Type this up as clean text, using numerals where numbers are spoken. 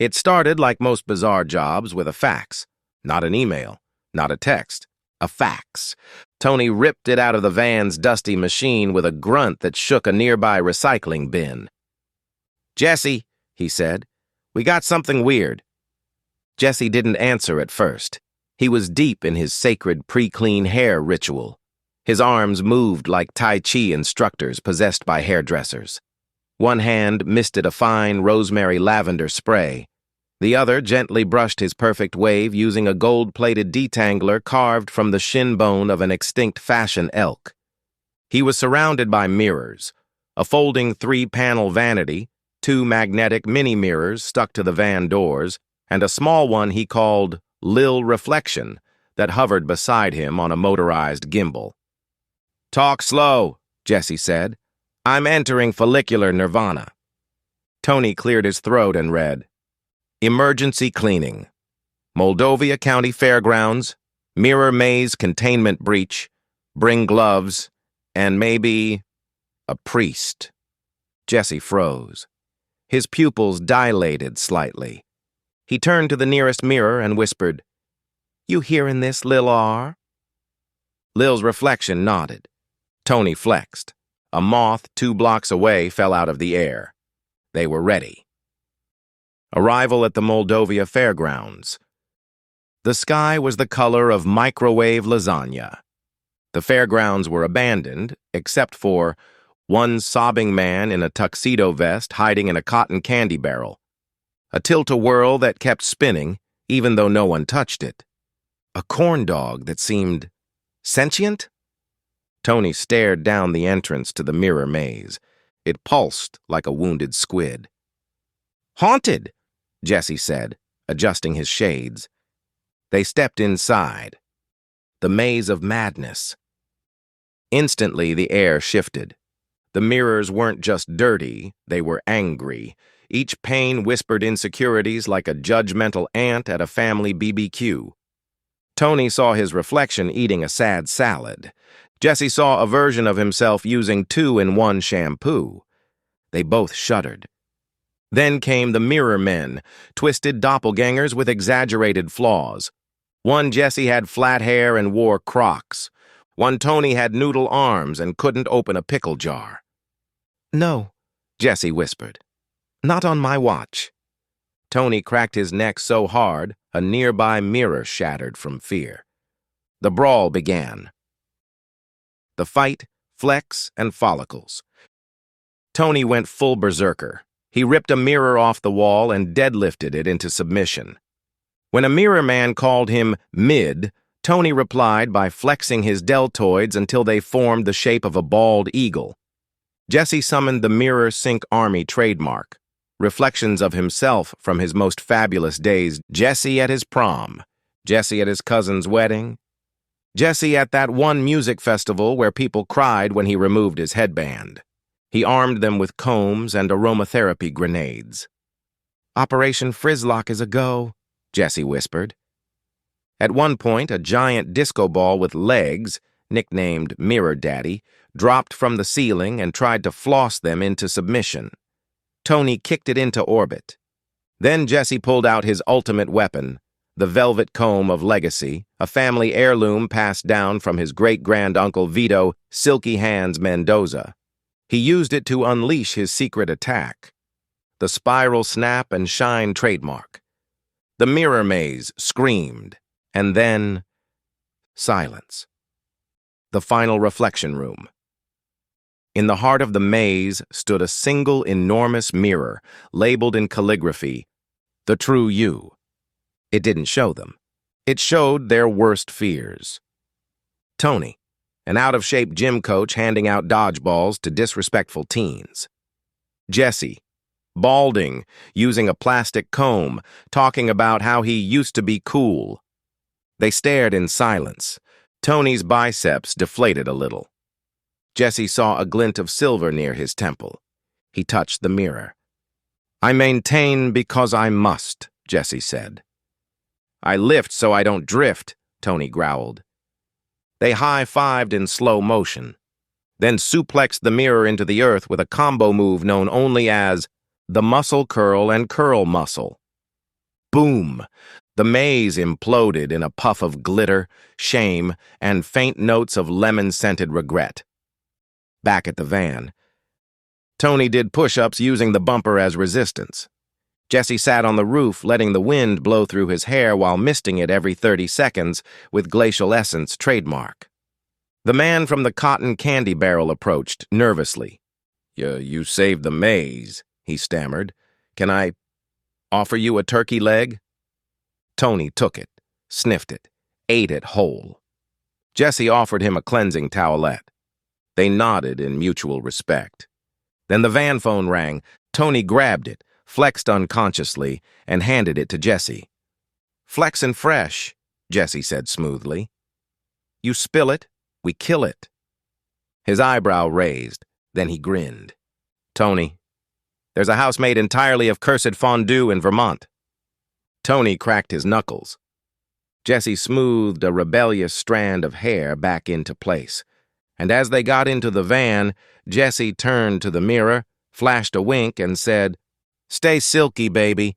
It started like most bizarre jobs with a fax. Not an email, not a text, a fax. Tony ripped it out of the van's dusty machine with a grunt that shook a nearby recycling bin. "Jesse," he said, "we got something weird." Jesse didn't answer at first. He was deep in his sacred pre-clean hair ritual. His arms moved like Tai Chi instructors possessed by hairdressers. One hand misted a fine rosemary lavender spray. The other gently brushed his perfect wave using a gold-plated detangler carved from the shin bone of an extinct fashion elk. He was surrounded by mirrors, a folding 3-panel vanity, 2 magnetic mini-mirrors stuck to the van doors, and a small one he called Lil Reflection that hovered beside him on a motorized gimbal. "Talk slow," Jesse said. "I'm entering follicular nirvana." Tony cleared his throat and read, "Emergency cleaning. Moldovia County Fairgrounds, mirror maze containment breach, bring gloves, and maybe a priest." Jesse froze. His pupils dilated slightly. He turned to the nearest mirror and whispered, "You hearin' this, Lil R?" Lil's Reflection nodded. Tony flexed. A moth 2 blocks away fell out of the air. They were ready. Arrival at the Moldovia Fairgrounds. The sky was the color of microwave lasagna. The fairgrounds were abandoned, except for one sobbing man in a tuxedo vest hiding in a cotton candy barrel, a tilt-a-whirl that kept spinning, even though no one touched it, a corn dog that seemed sentient. Tony stared down the entrance to the mirror maze. It pulsed like a wounded squid. "Haunted," Jesse said, adjusting his shades. They stepped inside. The maze of madness. Instantly, the air shifted. The mirrors weren't just dirty, they were angry. Each pane whispered insecurities like a judgmental ant at a family BBQ. Tony saw his reflection eating a sad salad. Jesse saw a version of himself using 2-in-1 shampoo. They both shuddered. Then came the mirror men, twisted doppelgangers with exaggerated flaws. One Jesse had flat hair and wore Crocs. One Tony had noodle arms and couldn't open a pickle jar. "No," Jesse whispered. "Not on my watch." Tony cracked his neck so hard, a nearby mirror shattered from fear. The brawl began. The fight, flecks, and follicles. Tony went full berserker. He ripped a mirror off the wall and deadlifted it into submission. When a mirror man called him mid, Tony replied by flexing his deltoids until they formed the shape of a bald eagle. Jesse summoned the Mirror Sync Army trademark, reflections of himself from his most fabulous days, Jesse at his prom, Jesse at his cousin's wedding, Jesse at that one music festival where people cried when he removed his headband. He armed them with combs and aromatherapy grenades. "Operation Frizzlock is a go," Jesse whispered. At one point, a giant disco ball with legs, nicknamed Mirror Daddy, dropped from the ceiling and tried to floss them into submission. Tony kicked it into orbit. Then Jesse pulled out his ultimate weapon, the velvet comb of legacy, a family heirloom passed down from his great-grand-uncle Vito Silky Hands Mendoza. He used it to unleash his secret attack, the spiral snap and shine trademark. The mirror maze screamed, and then silence. The final reflection room. In the heart of the maze stood a single enormous mirror, labeled in calligraphy, "The True You." It didn't show them. It showed their worst fears. Tony, an out-of-shape gym coach handing out dodgeballs to disrespectful teens. Jesse, balding, using a plastic comb, talking about how he used to be cool. They stared in silence. Tony's biceps deflated a little. Jesse saw a glint of silver near his temple. He touched the mirror. "I maintain because I must," Jesse said. "I lift so I don't drift," Tony growled. They high-fived in slow motion, then suplexed the mirror into the earth with a combo move known only as the muscle curl and curl muscle. Boom! The maze imploded in a puff of glitter, shame, and faint notes of lemon-scented regret. Back at the van, Tony did push-ups using the bumper as resistance. Jesse sat on the roof, letting the wind blow through his hair while misting it every 30 seconds with Glacial Essence trademark. The man from the cotton candy barrel approached, nervously. You saved the maze," he stammered. "Can I offer you a turkey leg?" Tony took it, sniffed it, ate it whole. Jesse offered him a cleansing towelette. They nodded in mutual respect. Then the van phone rang. Tony grabbed it, flexed unconsciously, and handed it to Jesse. "Flexin' fresh," Jesse said smoothly. "You spill it, we kill it." His eyebrow raised, then he grinned. "Tony, there's a house made entirely of cursed fondue in Vermont." Tony cracked his knuckles. Jesse smoothed a rebellious strand of hair back into place, and as they got into the van, Jesse turned to the mirror, flashed a wink, and said, "Stay silky, baby.